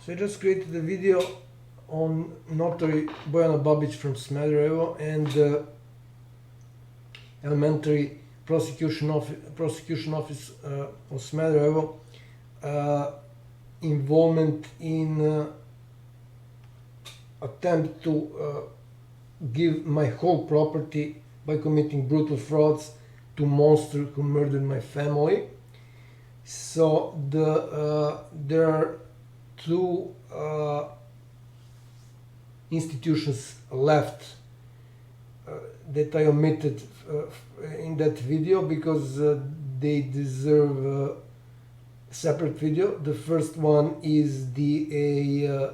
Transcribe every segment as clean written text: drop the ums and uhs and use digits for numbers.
So I just created a video on Notary Bojana Babic from Smederevo and elementary prosecution office of Smederevo involvement in attempt to give my whole property by committing brutal frauds to monster who murdered my family. So there are two institutions left that I omitted in that video because they deserve a separate video. The first one is the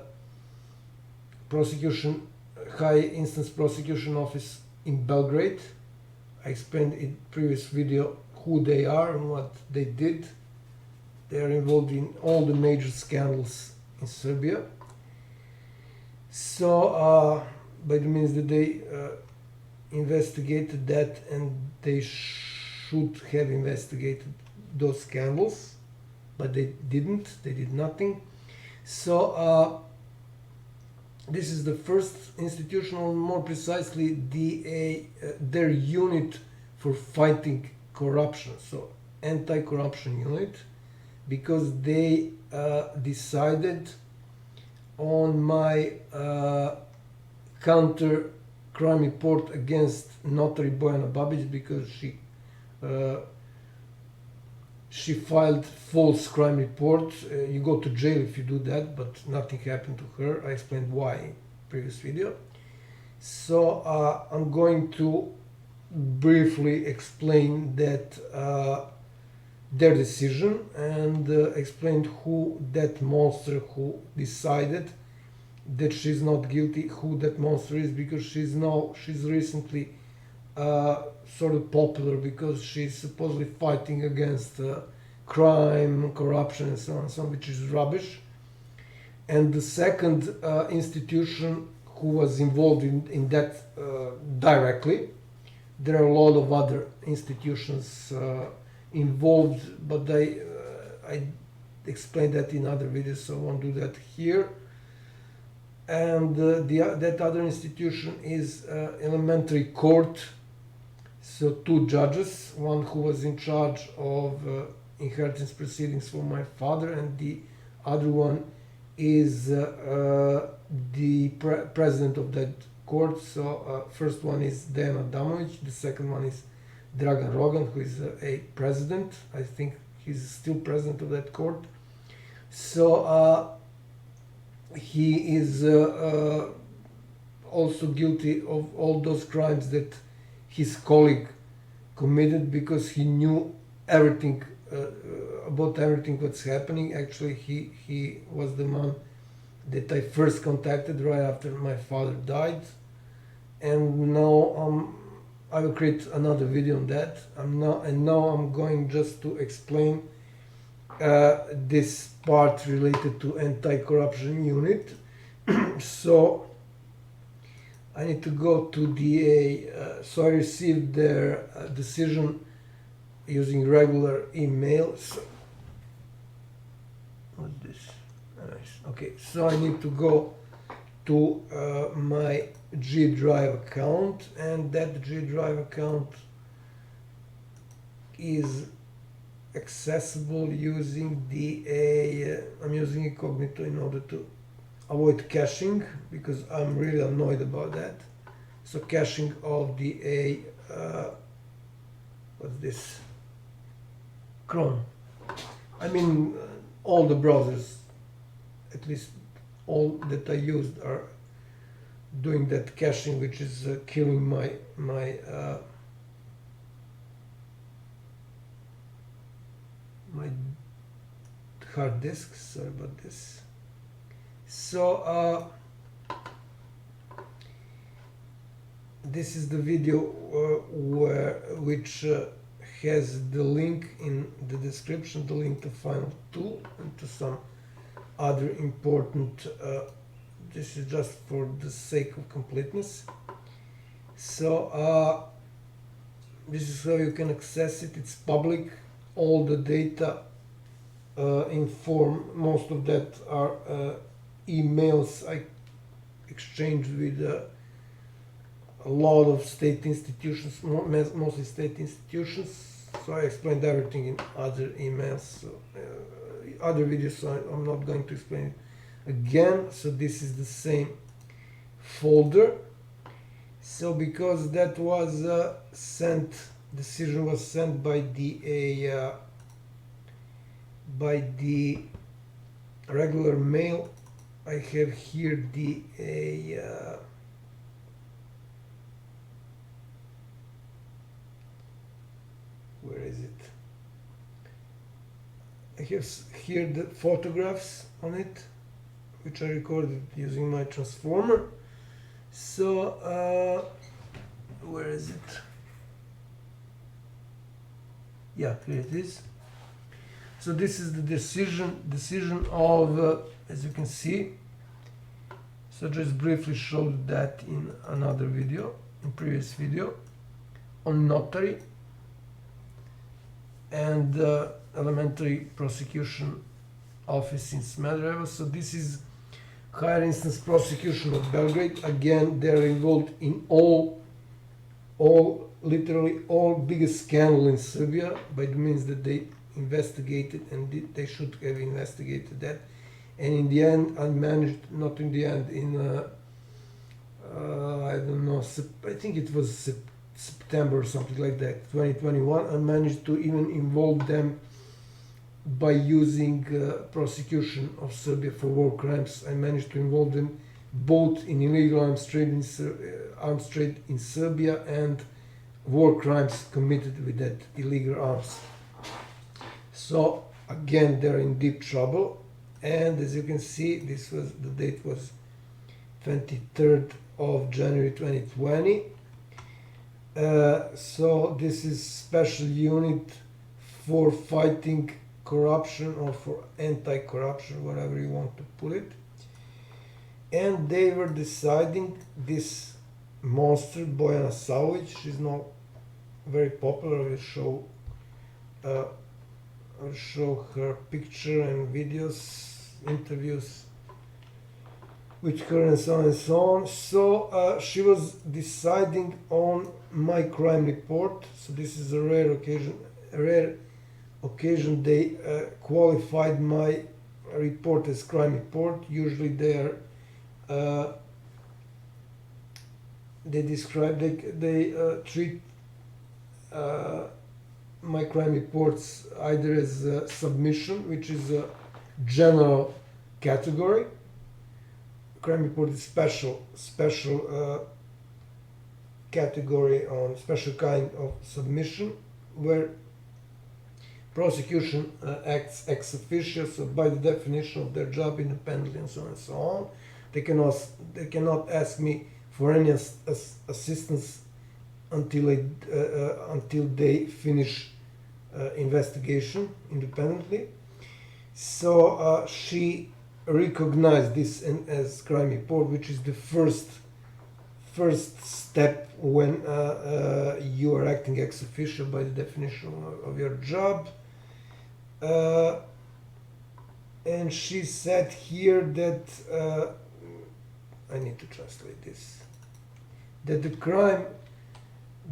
high instance prosecution office in Belgrade. I explained in previous video who they are and what they did. They are involved in all the major scandals in Serbia. So by the means that they investigated that, and they should have investigated those scandals, but they didn't. They did nothing. So this is the first institution, or more precisely, their unit for fighting corruption. So anti-corruption unit, because they decided on my counter crime report against Notary Bojana Babic, because she filed false crime report. You go to jail if you do that, but nothing happened to her. I explained why in previous video. So I'm going to briefly explain that their decision, and explained who that monster who decided that she's not guilty, who that monster is, because she's recently sort of popular because she's supposedly fighting against crime, corruption, and so on, which is rubbish. And the second institution who was involved in that directly, there are a lot of other institutions involved, but I explained that in other videos, so I won't do that here. And that other institution is elementary court. So two judges, one who was in charge of inheritance proceedings for my father, and the other one is the president of that court. So first one is Dejan Adamovic, the second one is Dragan Rogan, who is a president. I think he's still president of that court. So he is also guilty of all those crimes that his colleague committed, because he knew everything about everything what's happening. Actually, he was the man that I first contacted right after my father died, and now I will create another video on that. Now I'm going just to explain this part related to anti-corruption unit. So I need to go to the so I received their decision using regular email. So what's this? Nice. Okay, so I need to go to my GDRIVE account, and that GDRIVE account is accessible using I'm using incognito in order to avoid caching, because I'm really annoyed about that. So caching of the what's this? Chrome. I mean, all the browsers, at least all that I used, are doing that caching, which is killing my my hard disk. Sorry about this. So this is the video which has the link in the description, the link to Final Tool and to some other important. This is just for the sake of completeness. So this is how you can access it. It's public. All the data in form, most of that are emails I exchanged with a lot of state institutions, mostly state institutions. So I explained everything in other emails, so, other videos, so I'm not going to explain it again. So this is the same folder. So because that was sent, decision was sent by the regular mail, I have here the where is it? I have here the photographs on it, which I recorded using my transformer. So where is it? Yeah, here it is. So this is the decision of, as you can see. So just briefly showed that in another video, in previous video, on notary and elementary prosecution office in Smederevo. So this is higher instance prosecution of Belgrade. Again, they're involved in literally all biggest scandal in Serbia, by the means that they investigated, and they should have investigated that. And in the end, I managed, not in the end, in I don't know, I think it was September or something like that, 2021, I managed to even involve them by using prosecution of Serbia for war crimes. I managed to involve them both in illegal arms trade in Serbia and war crimes committed with that illegal arms. So again, they're in deep trouble. And as you can see, this was, the date was 23rd of January 2020. So this is special unit for fighting corruption, or for anti-corruption, whatever you want to put it. And they were deciding, this monster, Bojana Savovic, she's now very popular. I'll show her picture and videos, interviews with her and so on and so on. So she was deciding on my crime report. So this is a rare occasion they qualified my report as crime report. Usually they treat my crime reports either as a submission, which is a general category. Crime report is special category on special kind of submission, where prosecution acts ex officio, so by the definition of their job, independently and so on and so on. They cannot ask me for any assistance until they finish investigation independently. So she recognized this as crime report, which is the first step when you are acting ex officio by the definition of your job. And she said here that I need to translate this, that the crime,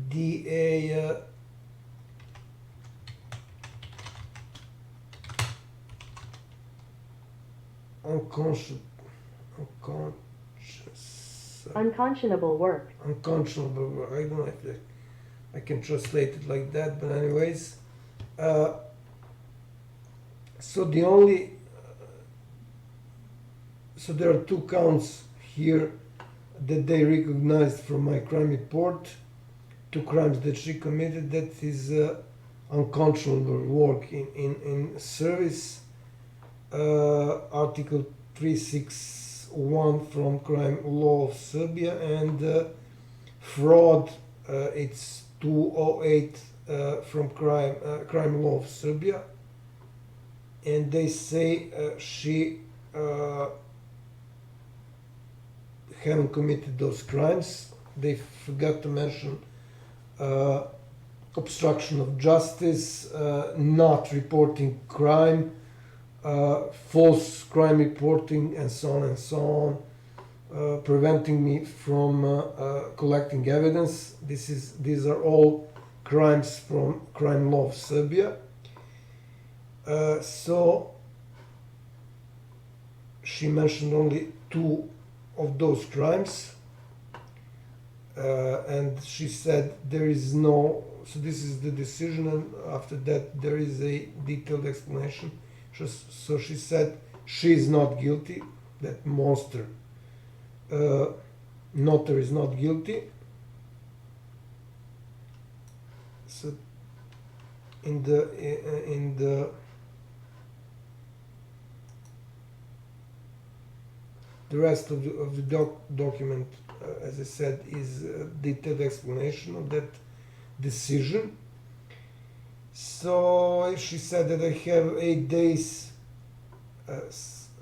the unconscionable work. Unconscionable work. I don't know if I can translate it like that, but anyways. So the only, so there are two counts here that they recognized from my crime report, two crimes that she committed. That is unconscionable work in service, Article 361 from crime law of Serbia, and fraud, it's 208 from crime law of Serbia. And they say she haven't committed those crimes. They forgot to mention obstruction of justice, not reporting crime, false crime reporting, and so on and so on, preventing me from collecting evidence. These are all crimes from crime law of Serbia. So she mentioned only two of those crimes, and she said there is no, so this is the decision, and after that there is a detailed explanation. So she said she is not guilty, that monster notary is not guilty. So in the rest of the document, as I said, is a detailed explanation of that decision. So she said that I have 8 days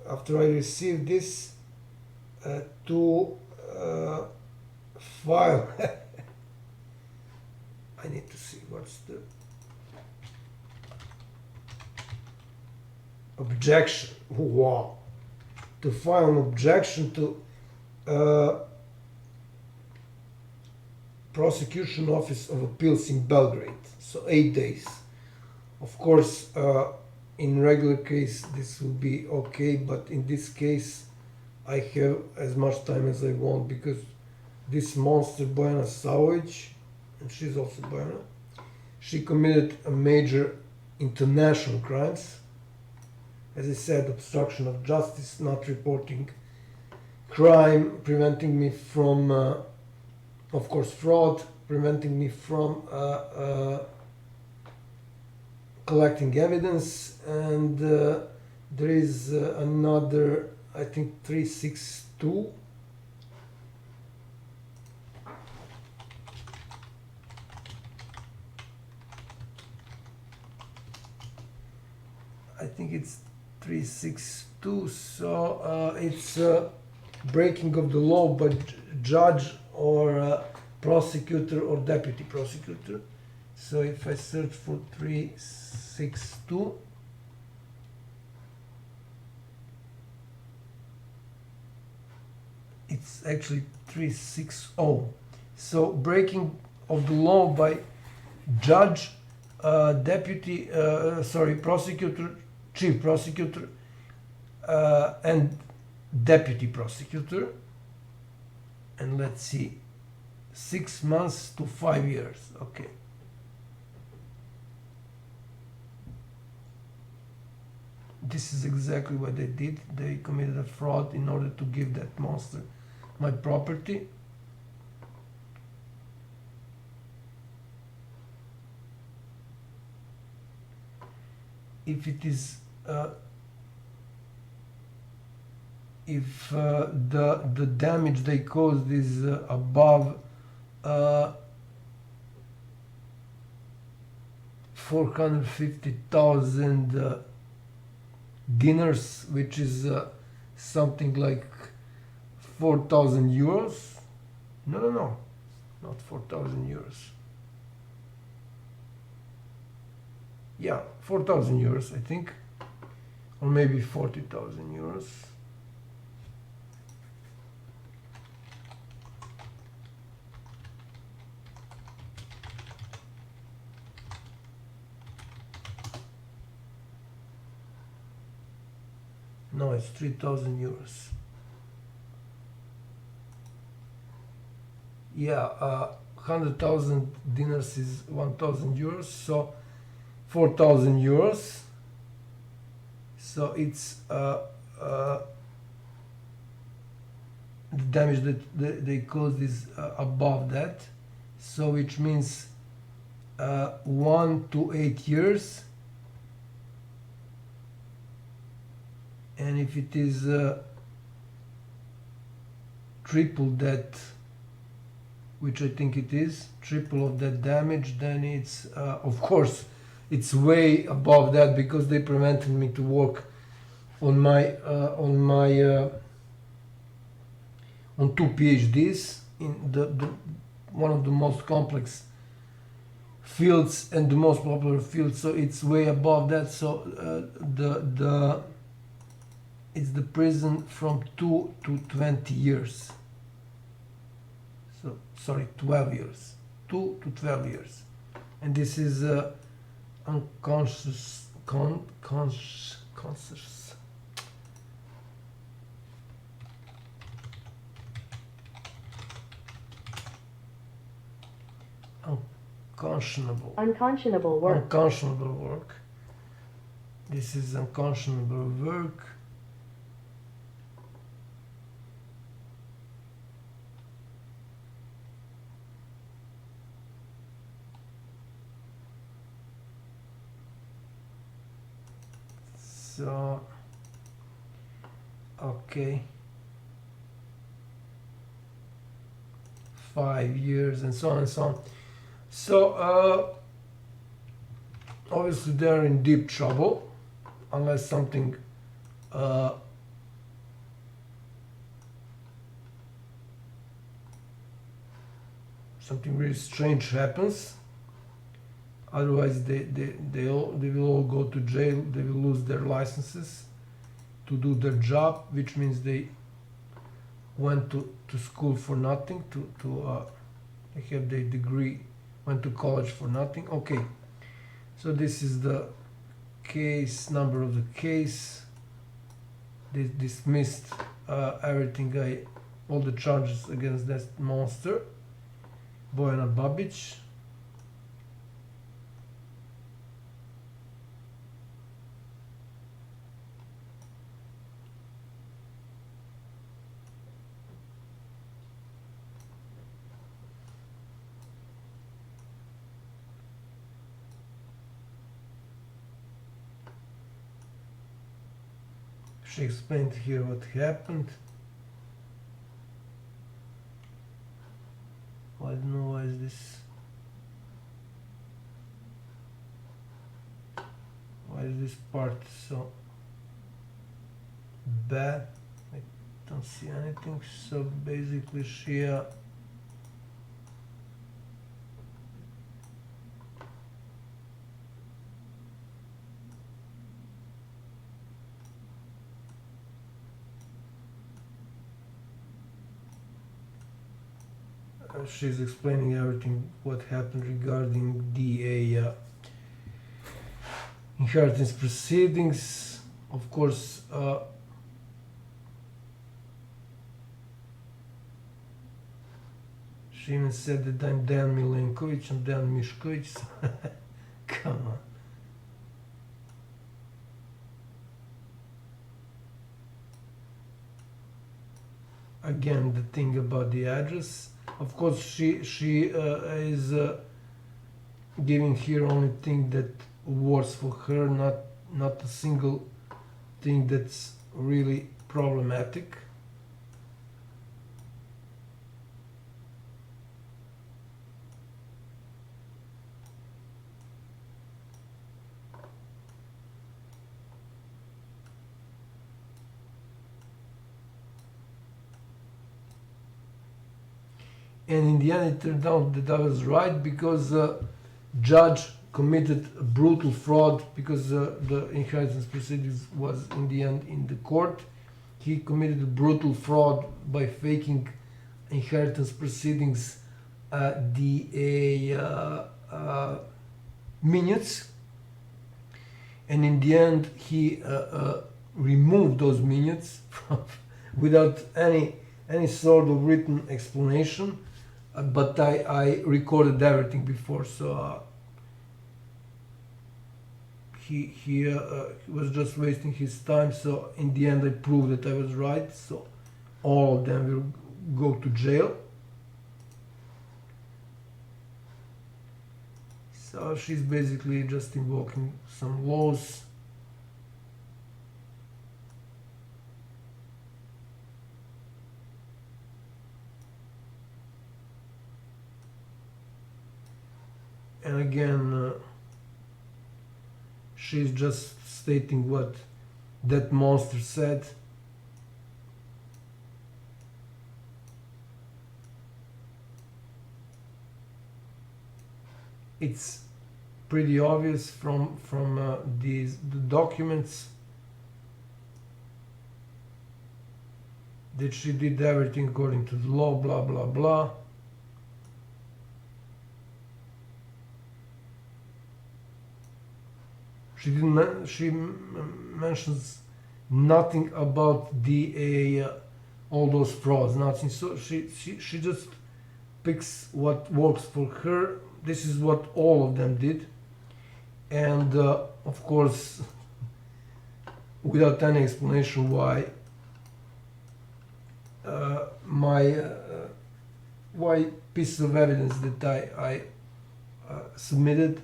after I received this to file. I need to see what's the objection. Wow. To file an objection to Prosecution Office of Appeals in Belgrade. So 8 days. Of course, in regular case this will be okay, but in this case I have as much time as I want, because this monster Bojana Savovic, and she's also Bojana, she committed a major international crimes. As I said, obstruction of justice, not reporting crime, preventing me from, of course, fraud, preventing me from collecting evidence, and there is another, I think, 362. I think it's 362, so it's breaking of the law by judge or prosecutor or deputy prosecutor. So if I search for 362, it's actually 360. So breaking of the law by judge, deputy, prosecutor, chief prosecutor, and deputy prosecutor. And let's see, 6 months to 5 years. Okay. This is exactly what they did. They committed a fraud in order to give that monster my property. If it is if the damage they caused is above 450,000 dinars, which is something like 4,000 euros. No, not 4,000 euros. Yeah, 4,000 euros, I think, or maybe 40,000 euros. No, it's 3,000 euros. Yeah, 100,000 dinars is 1,000 euros, so 4,000 euros. So it's the damage that they caused is above that, so which means 1 to 8 years. And if it is triple that, which I think it is, triple of that damage, then it's of course it's way above that, because they prevented me to work on my on 2 PhDs in the one of the most complex fields and the most popular field, so it's way above that. So it's the prison from 2 to 20 years. So sorry, 12 years, 2 to 12 years, and this is unconscious Unconscionable work. Unconscionable work. This is unconscionable work. So, okay. 5 years and so on and so on. So, obviously they're in deep trouble unless something something really strange happens. Otherwise they will all go to jail. They will lose their licenses to do their job, which means they went to school for nothing, they have their degree, went to college for nothing. Okay, so this is the case number of the case. They dismissed everything, all the charges against that monster, Bojana Babic. She explained here what happened. I don't know why is this. Why is this part so bad? I don't see anything. So basically, she she's explaining everything what happened regarding the inheritance proceedings. Of course, she even said that I'm Dan Milenkovic and Dan Mishkovic. So come on. Again, the thing about the address. Of course, she is giving here only thing that works for her, not a single thing that's really problematic. And in the end it turned out that I was right, because judge committed a brutal fraud, because the inheritance proceedings was in the end in the court. He committed a brutal fraud by faking inheritance proceedings minutes, and in the end he removed those minutes from, without any sort of written explanation. But I recorded everything before, so he was just wasting his time. So in the end I proved that I was right, so all of them will go to jail. So she's basically just invoking some laws. And again, she's just stating what that monster said. it's pretty obvious from the documents that she did everything according to the law, blah blah blah. She didn't. She mentions nothing about the all those frauds, nothing. So she just picks what works for her. This is what all of them did, and of course, without any explanation why why pieces of evidence that I submitted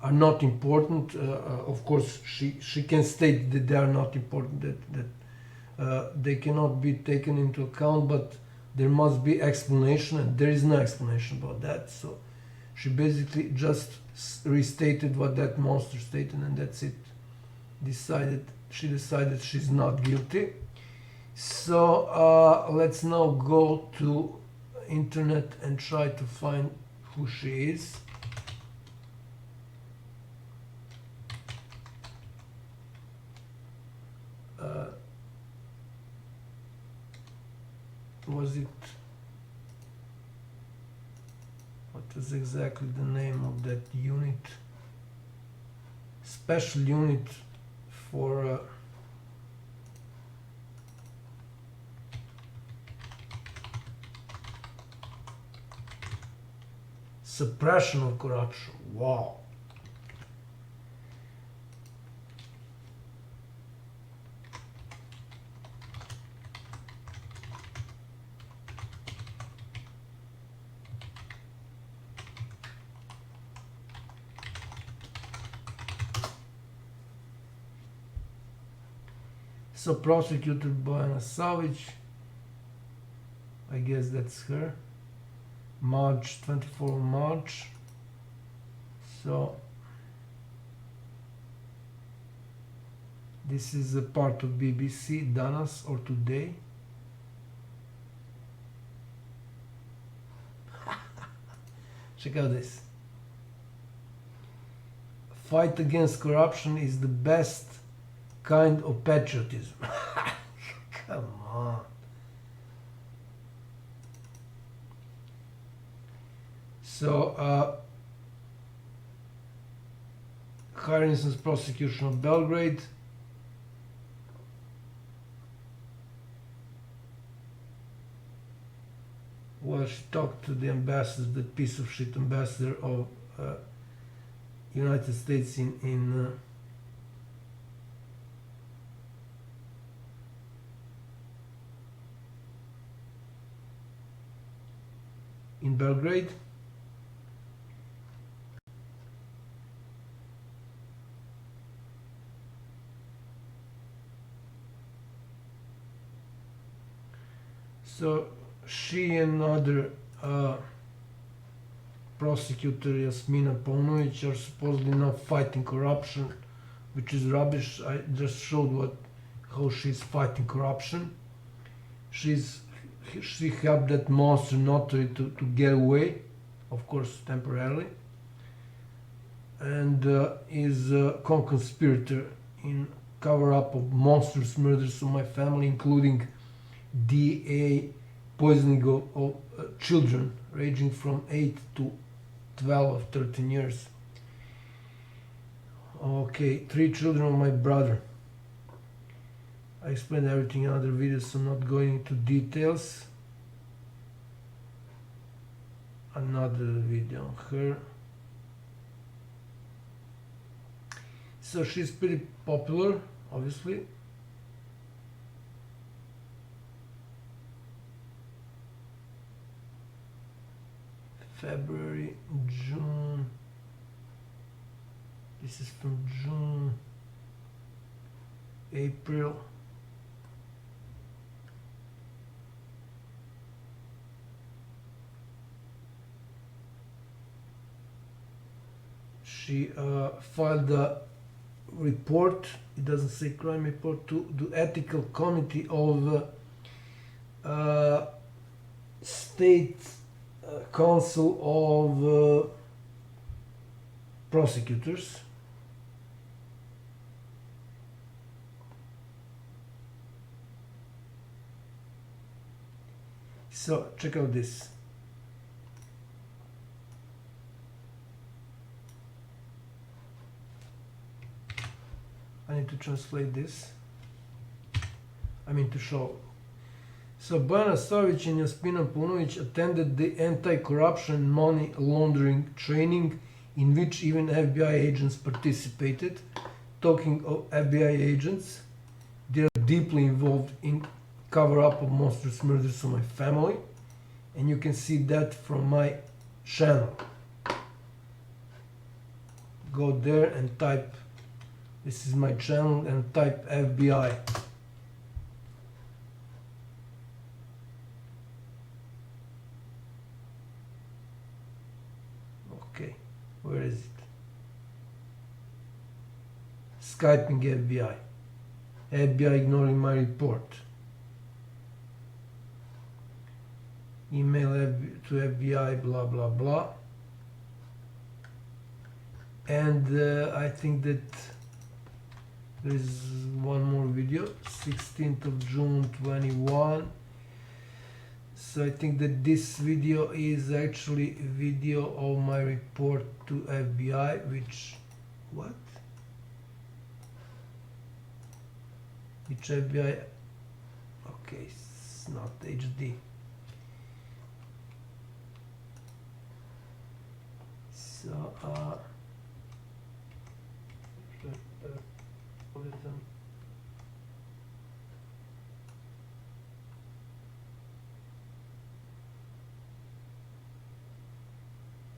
are not important. Of course, she can state that they are not important, that they cannot be taken into account, but there must be explanation, and there is no explanation about that. So she basically just restated what that monster stated, and that's it. She decided she's not guilty. So let's now go to internet and try to find who she is. What was exactly the name of that unit? Special unit for suppression of corruption. Wow. So prosecutor BOJANA SAVOVIC, I guess that's her. March 24 March. So this is a part of BBC Danas or Today. Check out this. Fight against corruption is the best kind of patriotism. Come on. So, higher instance prosecution of Belgrade. Well, she talked to the ambassador, the piece of shit ambassador of United States in Belgrade. So she and other prosecutor Jasmina Paunovic are supposedly not fighting corruption, which is rubbish. I just showed how she's fighting corruption. She helped that monster notary to get away, of course temporarily, and is a co-conspirator in cover-up of monstrous murders of my family, including DA poisoning of children ranging from 8 to 12 or 13 years. Okay, 3 children of my brother. I explained everything in other videos, so I'm not going into details. Another video on her. So she's pretty popular, obviously. February, June. This is from June, April. She filed a report, it doesn't say crime report, to the ethical committee of state Council of Prosecutors. So check out this. I need to translate this. I mean to show. So Bojana Savic and Jasmina Paunović attended the anti-corruption money laundering training in which even FBI agents participated. Talking of FBI agents, they are deeply involved in cover-up of monstrous murders on my family, and you can see that from my channel. Go there and type, this is my channel, and type FBI. Okay, where is it? Skyping FBI. FBI ignoring my report. Email to FBI, blah blah blah. And I think that there is one more video, 16th of June 21. So I think that this video is actually a video of my report to FBI, which, what? Which FBI? Okay, it's not HD. So,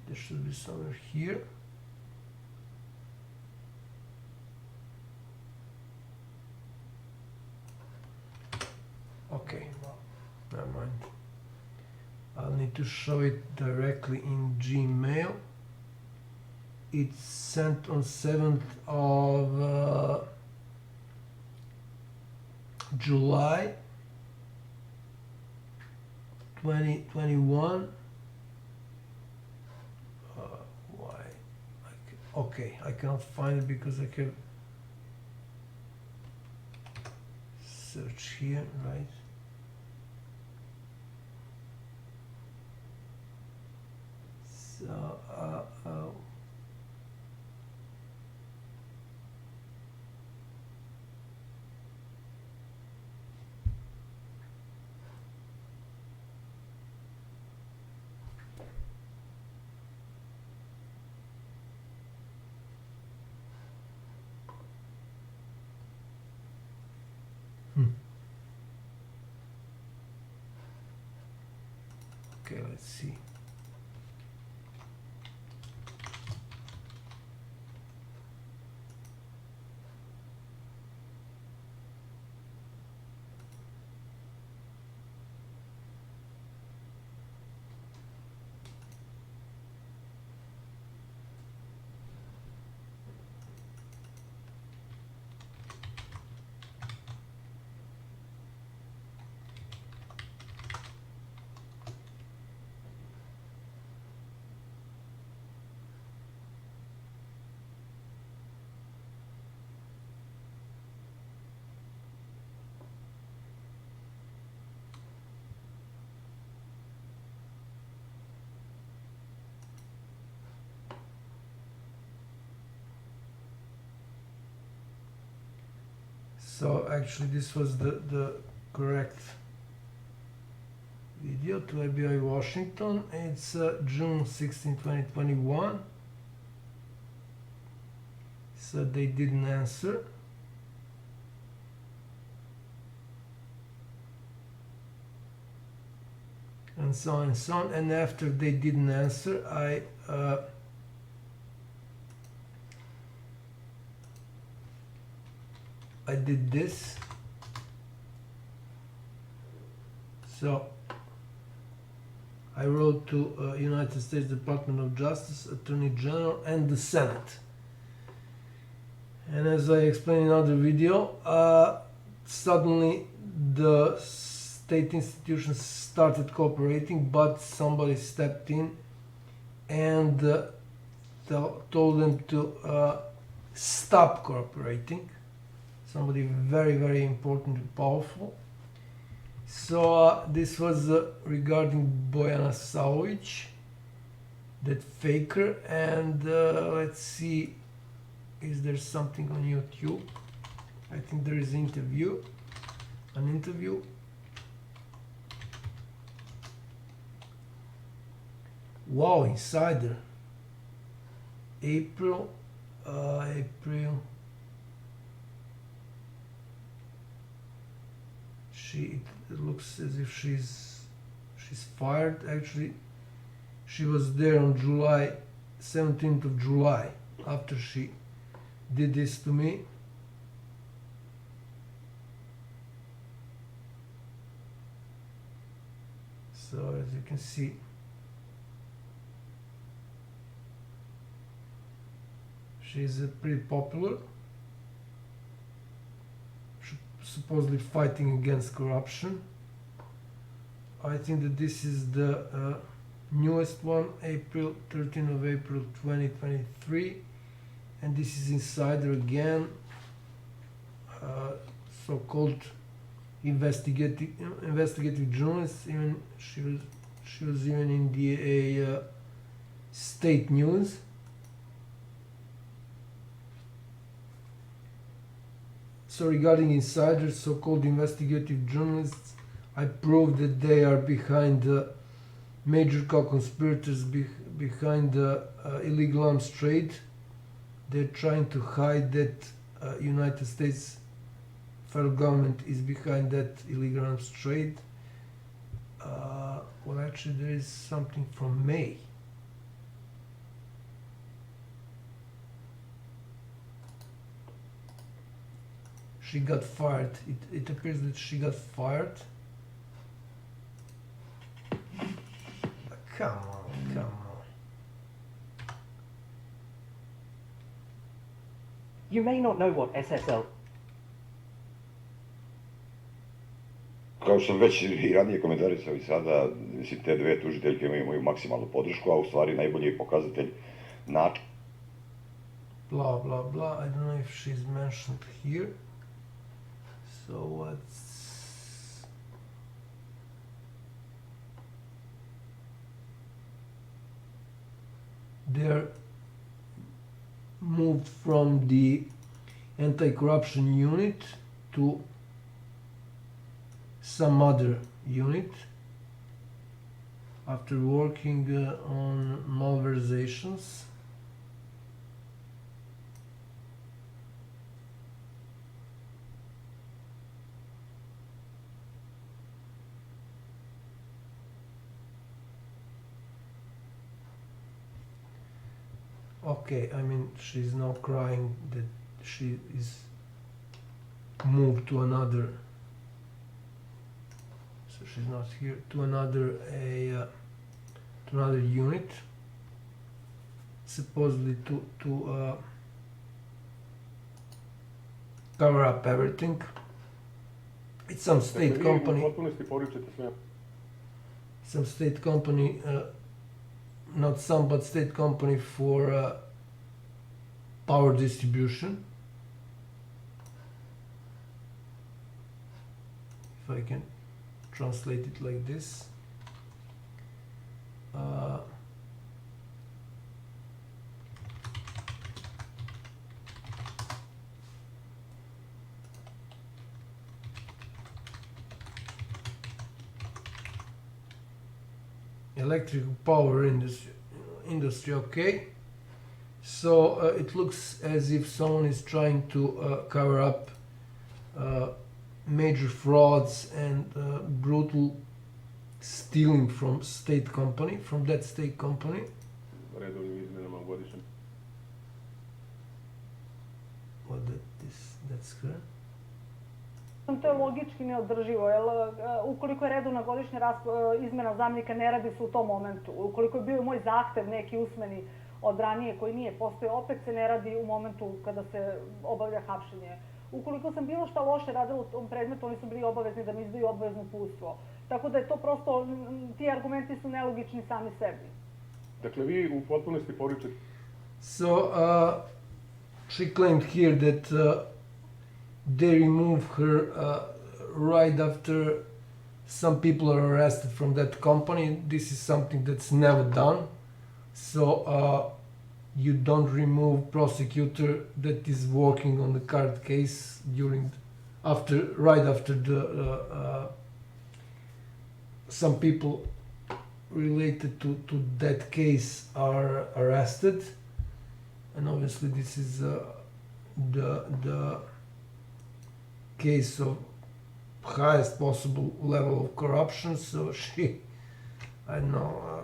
there should be somewhere here. Okay, never mind. I'll need to show it directly in Gmail. It's sent on 7th of July 2021. Why? Okay, I cannot find it because I can search here, right? So, okay, let's see. So actually this was the correct video to FBI Washington. It's June 16, 2021. So they didn't answer. And so on and so on. And after they didn't answer, I did this. So I wrote to United States Department of Justice, Attorney General, and the Senate. And as I explained in another video, suddenly the state institutions started cooperating, but somebody stepped in and told them to stop cooperating. Somebody very, very important and powerful. So this was regarding Bojana Savovic, that faker, and let's see, is there something on YouTube? I think there is an interview. Wow, insider. April. It looks as if she's fired. Actually, she was there on 17th of July, after she did this to me. So as you can see, she's pretty popular, supposedly fighting against corruption. I think that this is the newest one, 13th of April 2023, and this is Insider again, so-called investigative journalist. Even she was even in the state news. So regarding insiders, so-called investigative journalists, I proved that they are behind major co-conspirators behind the illegal arms trade. They're trying to hide that United States federal government is behind that illegal arms trade. Well, actually, there is something from May. She got fired. It appears that she got fired. Come on. You may not know what SSL. Kao što sam već i ranije komentarisao i sada, mislim, te dve tužiteljke imaju moju maksimalnu podršku, a u stvari najbolji je pokazatelj način. Blah, blah, blah. I don't know if she's mentioned here. So what's... They're moved from the anti-corruption unit to some other unit after working on malversations. Okay, I mean, she's now crying that she is moved to another, so she's not here, to another unit, supposedly to cover up everything. It's some state company. Some state company. Not some, but state company for power distribution. If I can translate it like this. Electrical power industry, okay. So it looks as if someone is trying to cover up major frauds and brutal stealing from that state company. What that's clear. To je logički neodrživo, jer ukoliko je redovna godišnja izmena zamenika, ne radi se u tom momentu. Ukoliko je bio moj zahtev neki usmeni od ranije koji nije postojao, opet se ne radi u momentu kada se obavlja hapšenje. Ukoliko sam bilo šta loše radila u tom predmetu, oni su bili obavezni da mi izdaju obavezno uputstvo. Tako da je to prosto, ti argumenti su nelogični sami sebi. Dakle, vi u potpunosti poričete. So she claimed here that they removed her right after some people are arrested from that company. This is something that's never done. So you don't remove prosecutor that is working on the current case right after the some people related to that case are arrested, and obviously this is the case of highest possible level of corruption. So she, I don't know,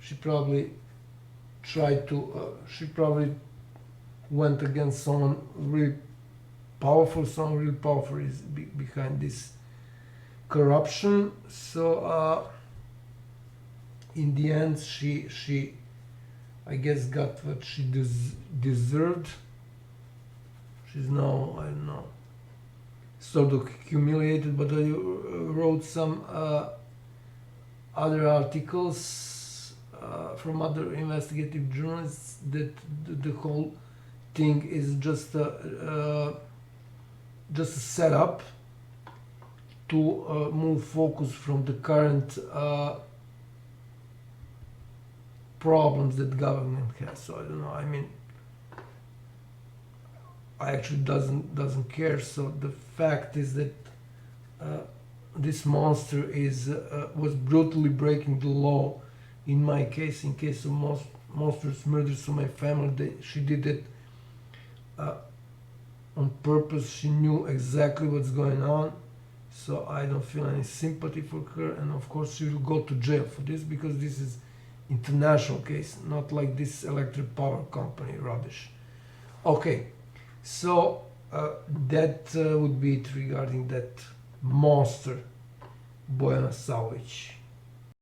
she probably tried to, she probably went against someone really powerful. Someone really powerful is behind this corruption. So in the end, she I guess got what she deserved. She's now, I don't know, sort of humiliated, but I wrote some other articles from other investigative journalists that the whole thing is just a setup to move focus from the current problems that government has. So I don't know. I mean, I actually doesn't care. So the fact is that this monster was brutally breaking the law. In my case, in case of monstrous murders of my family, she did it on purpose. She knew exactly what's going on. So I don't feel any sympathy for her, and of course she will go to jail for this, because this is international case, not like this electric power company rubbish. Okay, so that would be it regarding that monster Bojana Savovic.